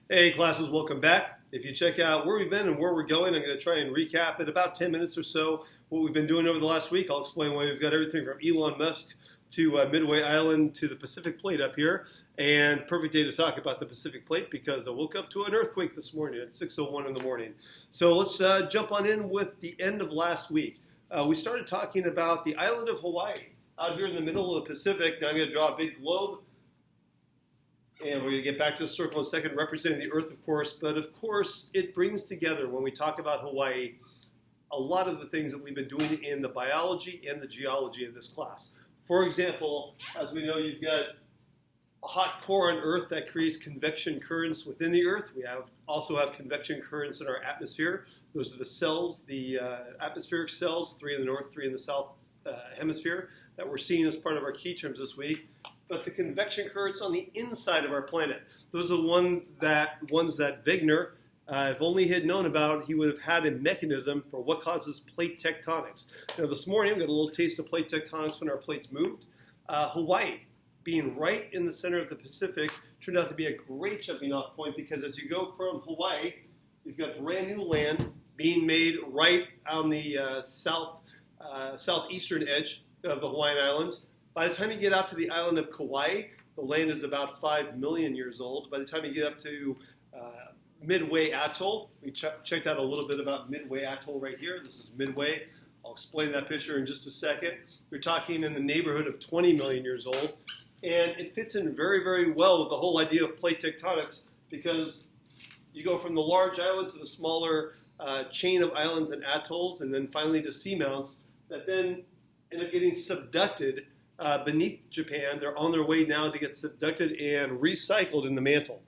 Hey classes, welcome back. If you check out where we've been and where we're going, I'm going to try and recap in about 10 minutes or so what we've been doing over the last week. I'll explain why we've got everything from Elon Musk to Midway Island to the Pacific Plate up here. And perfect day to talk about the Pacific Plate because I woke up to an earthquake this morning at 6:01 in the morning. So let's jump on in with the end of last week. We started talking about the island of Hawaii out here in the middle of the Pacific. Now I'm going to draw a big globe. And we're going to get back to the circle in a second, representing the Earth, of course. But, of course, it brings together, when we talk about Hawaii, a lot of the things that we've been doing in the biology and the geology of this class. For example, as we know, you've got a hot core on Earth that creates convection currents within the Earth. We also have convection currents in our atmosphere. Those are the cells, the atmospheric cells, 3 in the north, 3 in the south hemisphere, that we're seeing as part of our key terms this week. But the convection currents on the inside of our planet, those are the ones that Wegener, if only he had known about, he would have had a mechanism for what causes plate tectonics. Now this morning, we got a little taste of plate tectonics when our plates moved. Hawaii, being right in the center of the Pacific, turned out to be a great jumping off point because as you go from Hawaii, you've got brand new land being made right on the southeastern edge of the Hawaiian Islands. By the time you get out to the island of Kauai, the land is about 5 million years old. By the time you get up to Midway Atoll, we checked out a little bit about Midway Atoll right here. This is Midway. I'll explain that picture in just a second. We're talking in the neighborhood of 20 million years old. And it fits in very, very well with the whole idea of plate tectonics because you go from the large island to the smaller chain of islands and atolls and then finally to seamounts that then end up getting subducted beneath Japan. They're on their way now to get subducted and recycled in the mantle.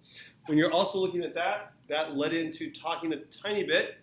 When you're also looking at that, that led into talking a tiny bit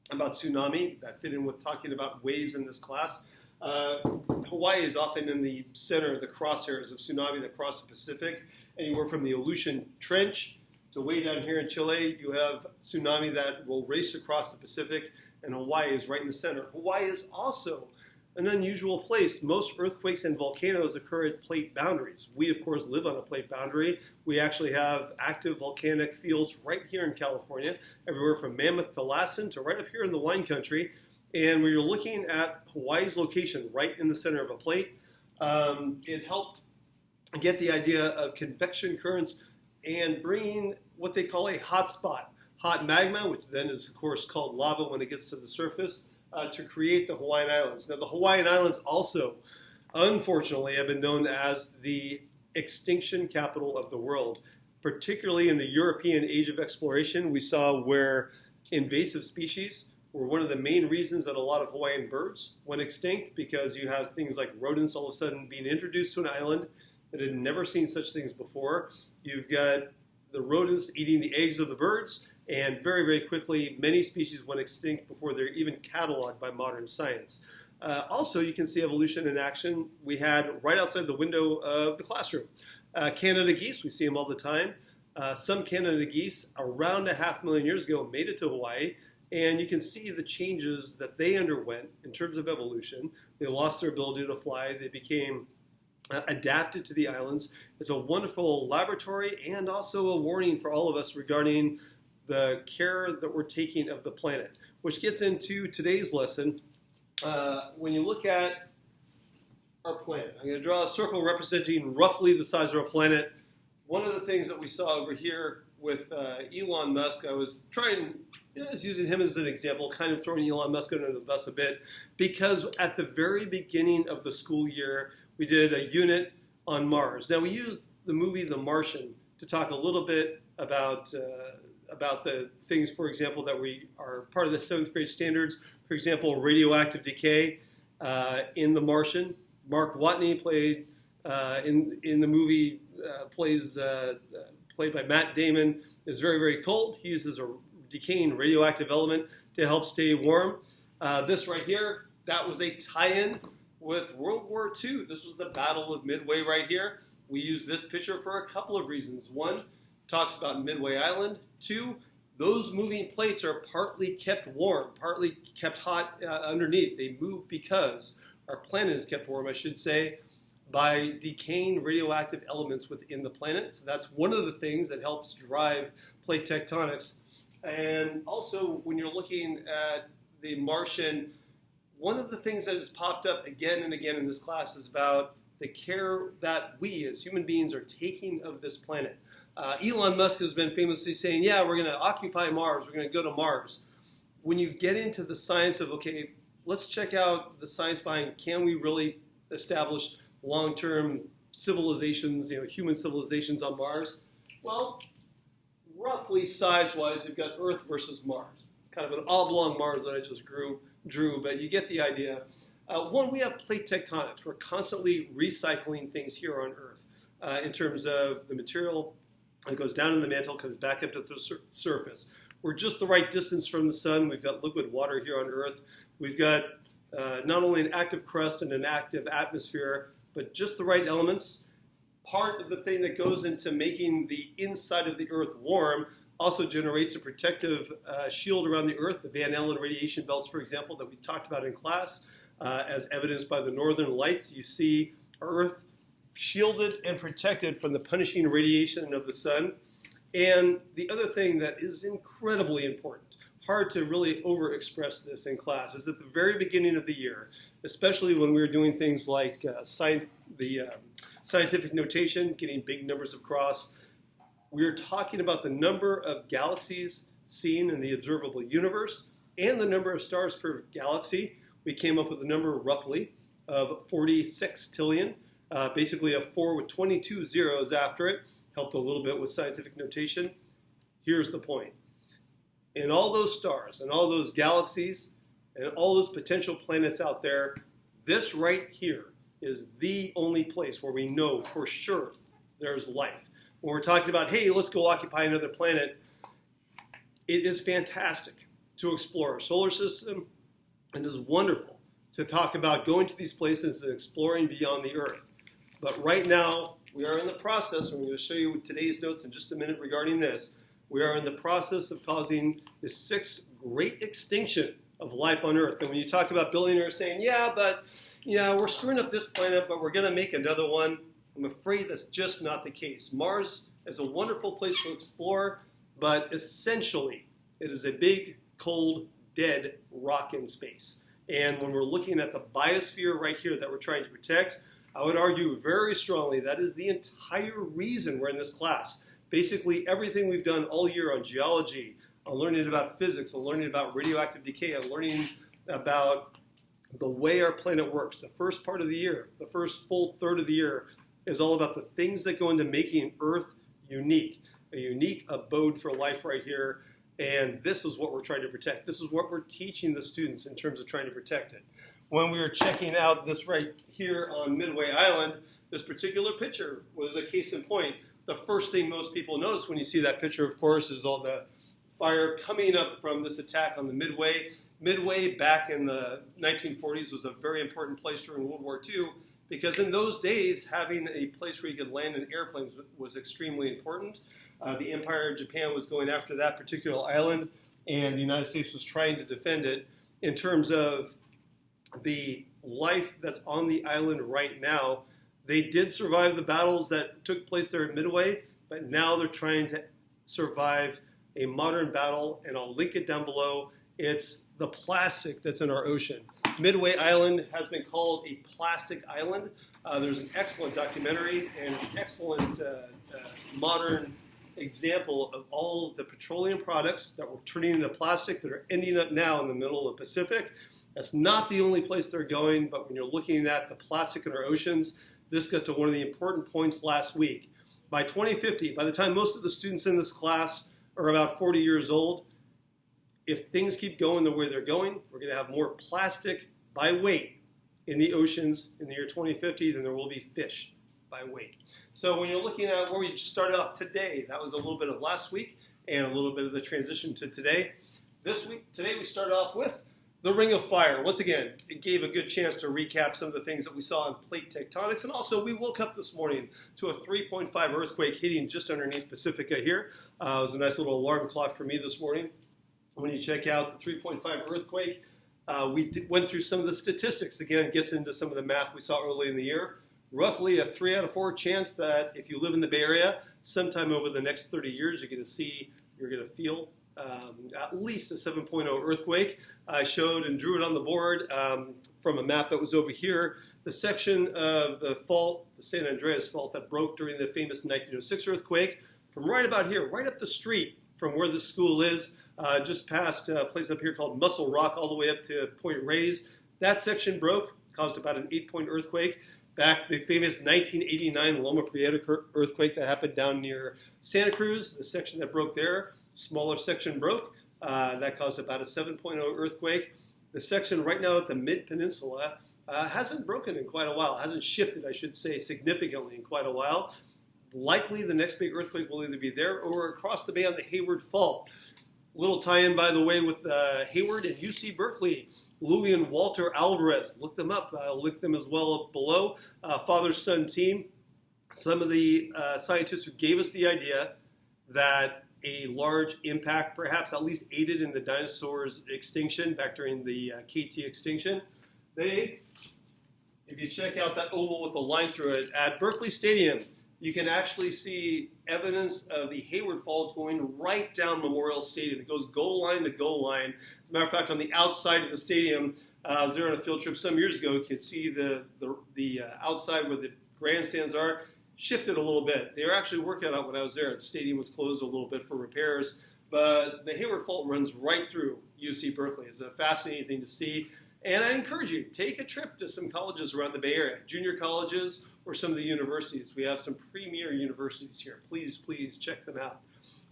about tsunami. That fit in with talking about waves in this class. Hawaii is often in the center of the crosshairs of tsunami that cross the Pacific. Anywhere from the Aleutian Trench to way down here in Chile, you have tsunami that will race across the Pacific, and Hawaii is right in the center. Hawaii is also an unusual place. Most earthquakes and volcanoes occur at plate boundaries. We, of course, live on a plate boundary. We actually have active volcanic fields right here in California, everywhere from Mammoth to Lassen to right up here in the wine country. And when you're looking at Hawaii's location right in the center of a plate, it helped get the idea of convection currents and bringing what they call a hot spot, hot magma, which then is, of course, called lava when it gets to the surface, to create the Hawaiian Islands. Now, the Hawaiian Islands also, unfortunately, have been known as the extinction capital of the world. Particularly in the European age of exploration, we saw where invasive species were one of the main reasons that a lot of Hawaiian birds went extinct because you have things like rodents all of a sudden being introduced to an island that had never seen such things before. You've got the rodents eating the eggs of the birds, and very, very quickly, many species went extinct before they're even cataloged by modern science. Also, you can see evolution in action. We had right outside the window of the classroom. Canada geese, we see them all the time. Some Canada geese, around 500,000 years ago, made it to Hawaii, and you can see the changes that they underwent in terms of evolution. They lost their ability to fly. They became adapted to the islands. It's a wonderful laboratory and also a warning for all of us regarding the care that we're taking of the planet, which gets into today's lesson. When you look at our planet, I'm going to draw a circle representing roughly the size of our planet. One of the things that we saw over here with Elon Musk, I was using him as an example, kind of throwing Elon Musk under the bus a bit, because at the very beginning of the school year, we did a unit on Mars. Now, we used the movie The Martian to talk a little bit about the things, for example, that we are part of the 7th grade standards. For example, radioactive decay in The Martian. Mark Watney played in the movie, played by Matt Damon, is very, very cold. He uses a decaying radioactive element to help stay warm. This right here, that was a tie-in with World War II. This was the Battle of Midway right here. We use this picture for a couple of reasons. One, talks about Midway Island. Two, those moving plates are partly kept warm, partly kept hot underneath. They move because our planet is kept warm, I should say, by decaying radioactive elements within the planet. So that's one of the things that helps drive plate tectonics. And also, when you're looking at the Martian, one of the things that has popped up again and again in this class is about the care that we as human beings are taking of this planet. Elon Musk has been famously saying, yeah, we're going to occupy Mars, we're going to go to Mars. When you get into the science of, okay, let's check out the science behind, can we really establish long-term civilizations, human civilizations on Mars? Well, roughly size-wise, you've got Earth versus Mars. Kind of an oblong Mars that I just drew, but you get the idea. One, we have plate tectonics. We're constantly recycling things here on Earth in terms of the material that goes down in the mantle, comes back up to the surface. We're just the right distance from the sun. We've got liquid water here on Earth. We've got not only an active crust and an active atmosphere, but just the right elements. Part of the thing that goes into making the inside of the Earth warm also generates a protective shield around the Earth, the Van Allen radiation belts, for example, that we talked about in class. As evidenced by the northern lights, you see Earth shielded and protected from the punishing radiation of the sun. And the other thing that is incredibly important, hard to really overexpress this in class, is at the very beginning of the year, especially when we were doing things like scientific notation, getting big numbers across, we are talking about the number of galaxies seen in the observable universe and the number of stars per galaxy. We came up with a number roughly of 46 trillion, basically a 4 with 22 zeros after it. Helped a little bit with scientific notation. Here's the point. In all those stars and all those galaxies and all those potential planets out there, this right here is the only place where we know for sure there's life. When we're talking about, hey, let's go occupy another planet, it is fantastic to explore our solar system, and it is wonderful to talk about going to these places and exploring beyond the Earth. But right now, we are in the process, and I'm going to show you today's notes in just a minute regarding this. We are in the process of causing the 6th great extinction of life on Earth. And when you talk about billionaires saying, yeah, but we're screwing up this planet, but we're going to make another one, I'm afraid that's just not the case. Mars is a wonderful place to explore, but essentially it is a big, cold, dead rock in space. And when we're looking at the biosphere right here that we're trying to protect, I would argue very strongly that is the entire reason we're in this class. Basically, everything we've done all year on geology, on learning about physics, on learning about radioactive decay, on learning about the way our planet works. The first part of the year, the first full third of the year, is all about the things that go into making Earth unique, a unique abode for life right here. And this is what we're trying to protect. This is what we're teaching the students in terms of trying to protect it. When we were checking out this right here on Midway Island, this particular picture was a case in point. The first thing most people notice when you see that picture, of course, is all the fire coming up from this attack on the Midway. Midway back in the 1940s was a very important place during World War II because in those days, having a place where you could land in airplanes was extremely important. The Empire of Japan was going after that particular island, and the United States was trying to defend it. In terms of the life that's on the island right now, they did survive the battles that took place there at Midway, but now they're trying to survive a modern battle, and I'll link it down below. It's the plastic that's in our ocean. Midway Island has been called a plastic island. There's an excellent documentary and an excellent modern example of all of the petroleum products that were turning into plastic that are ending up now in the middle of the Pacific. That's not the only place they're going, but when you're looking at the plastic in our oceans, this got to one of the important points last week. By 2050, by the time most of the students in this class are about 40 years old, if things keep going the way they're going, we're going to have more plastic by weight in the oceans in the year 2050 than there will be fish by weight. So when you're looking at where we started off today, that was a little bit of last week and a little bit of the transition to today. Today we started off with the Ring of Fire. Once again, it gave a good chance to recap some of the things that we saw in plate tectonics. And also, we woke up this morning to a 3.5 earthquake hitting just underneath Pacifica here. It was a nice little alarm clock for me this morning. When you check out the 3.5 earthquake, we went through some of the statistics. Again, it gets into some of the math we saw early in the year. roughly a 3 out of 4 chance that if you live in the Bay Area, sometime over the next 30 years, you're going to feel at least a 7.0 earthquake. I showed and drew it on the board from a map that was over here. The section of the fault, the San Andreas fault, that broke during the famous 1906 earthquake, from right about here, right up the street from where the school is, just past a place up here called Muscle Rock, all the way up to Point Reyes. That section broke, caused about an 8-point earthquake. Back the famous 1989 Loma Prieta earthquake that happened down near Santa Cruz, the section that broke there, smaller section broke. That caused about a 7.0 earthquake. The section right now at the Mid-Peninsula hasn't broken in quite a while, hasn't shifted, I should say, significantly in quite a while. Likely the next big earthquake will either be there or across the bay on the Hayward Fault. Little tie-in, by the way, with Hayward and UC Berkeley. Louis and Walter Alvarez, look them up. I'll link them as well below. Father-son team. Some of the scientists who gave us the idea that a large impact perhaps at least aided in the dinosaurs' extinction back during the KT extinction. If you check out that oval with the line through it, at Berkeley Stadium, you can actually see evidence of the Hayward Fault going right down Memorial Stadium. It goes goal line to goal line. As a matter of fact, on the outside of the stadium, I was there on a field trip some years ago. You could see the outside where the grandstands are shifted a little bit. They were actually working on it when I was there. The stadium was closed a little bit for repairs, but the Hayward Fault runs right through UC Berkeley. It's a fascinating thing to see. And I encourage you, take a trip to some colleges around the Bay Area, junior colleges or some of the universities. We have some premier universities here. Please, please check them out.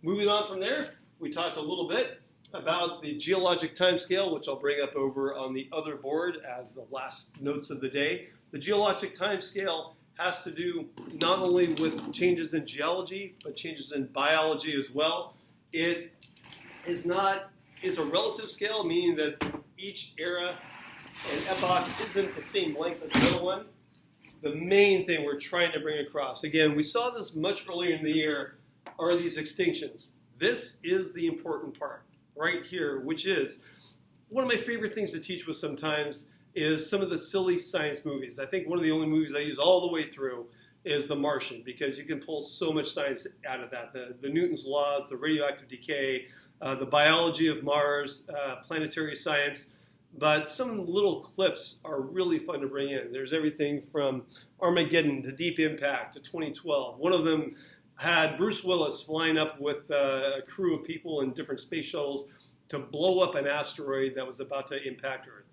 Moving on from there, we talked a little bit about the geologic timescale, which I'll bring up over on the other board as the last notes of the day. The geologic timescale has to do not only with changes in geology, but changes in biology as well. It's a relative scale, meaning that each era and epoch isn't the same length as the other one. The main thing we're trying to bring across, again, we saw this much earlier in the year, are these extinctions. This is the important part right here, which is one of my favorite things to teach with sometimes is some of the silly science movies. I think one of the only movies I use all the way through is The Martian, because you can pull so much science out of that. The Newton's laws, the radioactive decay, the biology of Mars, planetary science. But some little clips are really fun to bring in. There's everything from Armageddon to Deep Impact to 2012. One of them had Bruce Willis flying up with a crew of people in different space shuttles to blow up an asteroid that was about to impact Earth.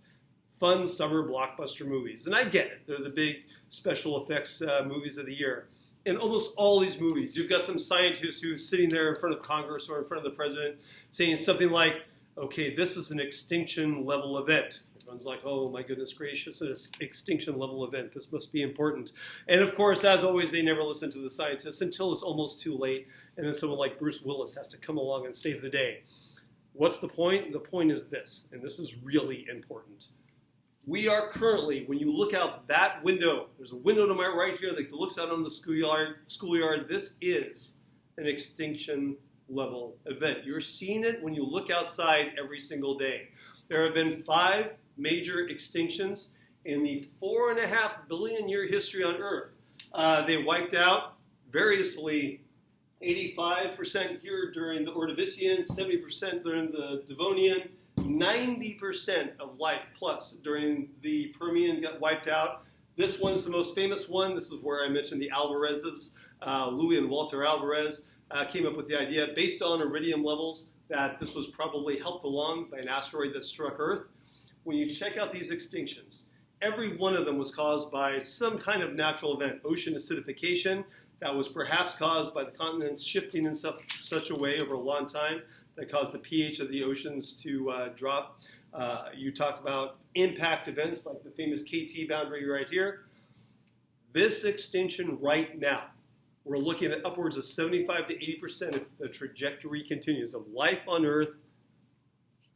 Fun summer blockbuster movies. And I get it. They're the big special effects movies of the year. In almost all these movies, you've got some scientist who's sitting there in front of Congress or in front of the president saying something like, okay, this is an extinction-level event. Everyone's like, oh my goodness gracious, an extinction-level event. This must be important. And of course, as always, they never listen to the scientists until it's almost too late. And then someone like Bruce Willis has to come along and save the day. What's the point? The point is this, and this is really important. We are currently, when you look out that window, there's a window to my right here that looks out on the schoolyard. This is an extinction-level event. You're seeing it when you look outside every single day. There have been 5 major extinctions in the 4.5 billion year history on Earth. They wiped out variously 85% here during the Ordovician, 70% during the Devonian, 90% of life plus during the Permian got wiped out. This one's the most famous one. This is where I mentioned the Alvarezes, Louis and Walter Alvarez. Came up with the idea based on iridium levels that this was probably helped along by an asteroid that struck Earth. When you check out these extinctions, every one of them was caused by some kind of natural event, ocean acidification that was perhaps caused by the continents shifting in such a way over a long time that caused the pH of the oceans to drop. You talk about impact events like the famous KT boundary right here. This extinction right now, we're looking at upwards of 75 to 80% if the trajectory continues of life on Earth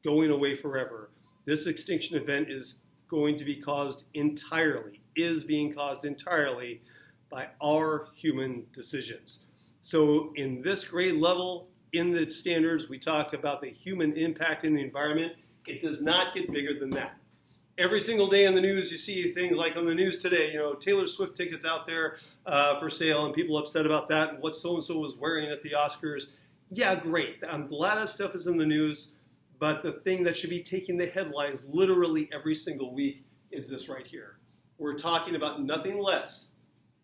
going away forever. This extinction event is going to be caused entirely, is being caused entirely by our human decisions. So in this grade level, in the standards, we talk about the human impact in the environment. It does not get bigger than that. Every single day in the news, you see things like on the news today, Taylor Swift tickets out there for sale, and people upset about that, and what so-and-so was wearing at the Oscars. Yeah, great. I'm glad that stuff is in the news, but the thing that should be taking the headlines literally every single week is this right here. We're talking about nothing less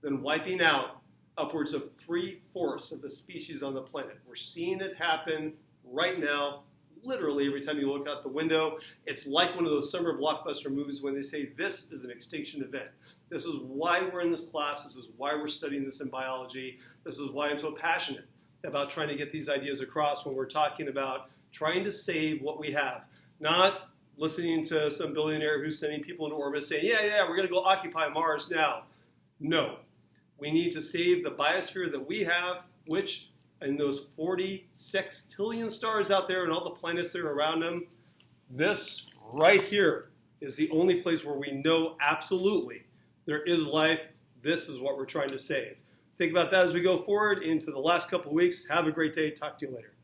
than wiping out upwards of 3/4 of the species on the planet. We're seeing it happen right now. Literally, every time you look out the window, it's like one of those summer blockbuster movies when they say this is an extinction event. This is why we're in this class. This is why we're studying this in biology. This is why I'm so passionate about trying to get these ideas across when we're talking about trying to save what we have. Not listening to some billionaire who's sending people into orbit saying, yeah, we're going to go occupy Mars now. No. We need to save the biosphere that we have, which and those 40 sextillion stars out there and all the planets that are around them, this right here is the only place where we know absolutely there is life. This is what we're trying to save. Think about that as we go forward into the last couple of weeks. Have a great day. Talk to you later.